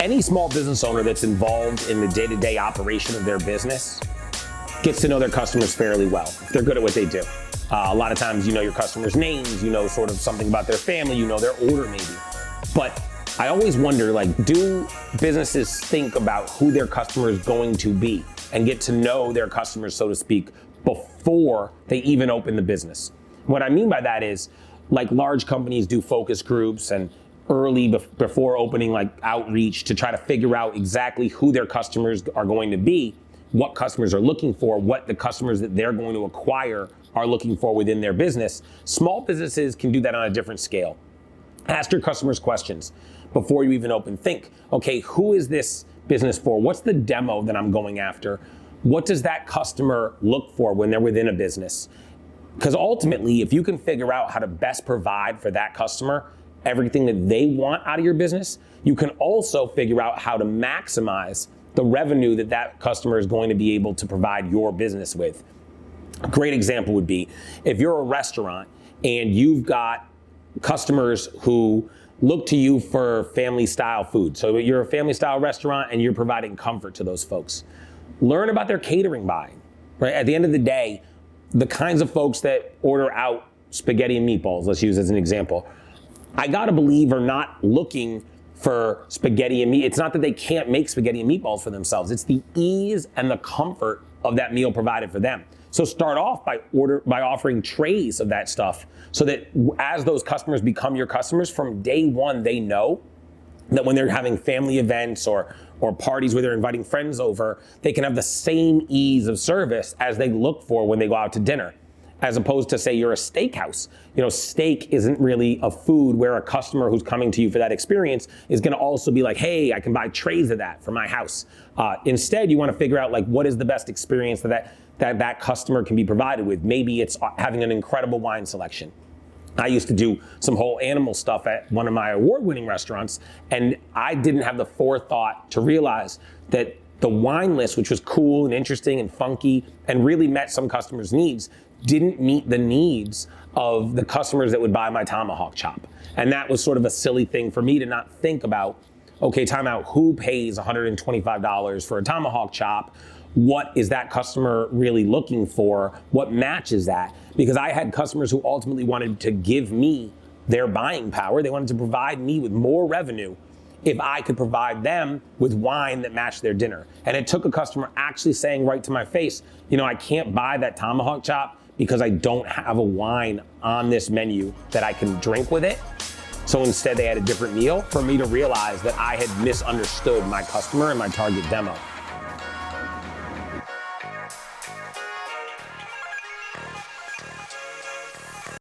Any small business owner that's involved in the day-to-day operation of their business gets to know their customers fairly well if they're good at what they do. A lot of times you know your customers' names, you know sort of something about their family, you know their order maybe. But I always wonder, like, do businesses think about who their customer is going to be and get to know their customers, so to speak, before they even open the business? What I mean by that is, like, large companies do focus groups and early before opening, like, outreach to try to figure out exactly who their customers are going to be, what customers are looking for, what the customers that they're going to acquire are looking for within their business. Small businesses can do that on a different scale. Ask your customers questions before you even open. Think, okay, who is this business for? What's the demo that I'm going after? What does that customer look for when they're within a business? Because ultimately, if you can figure out how to best provide for that customer everything that they want out of your business, you can also figure out how to maximize the revenue that that customer is going to be able to provide your business with. A great example would be if you're a restaurant and you've got customers who look to you for family style food. So you're a family style restaurant and you're providing comfort to those folks. Learn about their catering buying, right? At the end of the day, the kinds of folks that order out spaghetti and meatballs, let's use as an example, I gotta believe are not looking for spaghetti and meat. It's not that they can't make spaghetti and meatballs for themselves. It's the ease and the comfort of that meal provided for them. So start off by offering trays of that stuff so that as those customers become your customers, from day one, they know that when they're having family events or parties where they're inviting friends over, they can have the same ease of service as they look for when they go out to dinner. As opposed to, say, you're a steakhouse. You know, steak isn't really a food where a customer who's coming to you for that experience is gonna also be like, hey, I can buy trays of that for my house. Instead, you wanna figure out, like, what is the best experience that customer can be provided with. Maybe it's having an incredible wine selection. I used to do some whole animal stuff at one of my award-winning restaurants, and I didn't have the forethought to realize that the wine list, which was cool and interesting and funky and really met some customers' needs, didn't meet the needs of the customers that would buy my tomahawk chop. And that was sort of a silly thing for me to not think about. Okay, time out, who pays $125 for a tomahawk chop? What is that customer really looking for? What matches that? Because I had customers who ultimately wanted to give me their buying power. They wanted to provide me with more revenue if I could provide them with wine that matched their dinner. And it took a customer actually saying right to my face, you know, I can't buy that tomahawk chop because I don't have a wine on this menu that I can drink with it. So instead they had a different meal, for me to realize that I had misunderstood my customer and my target demo.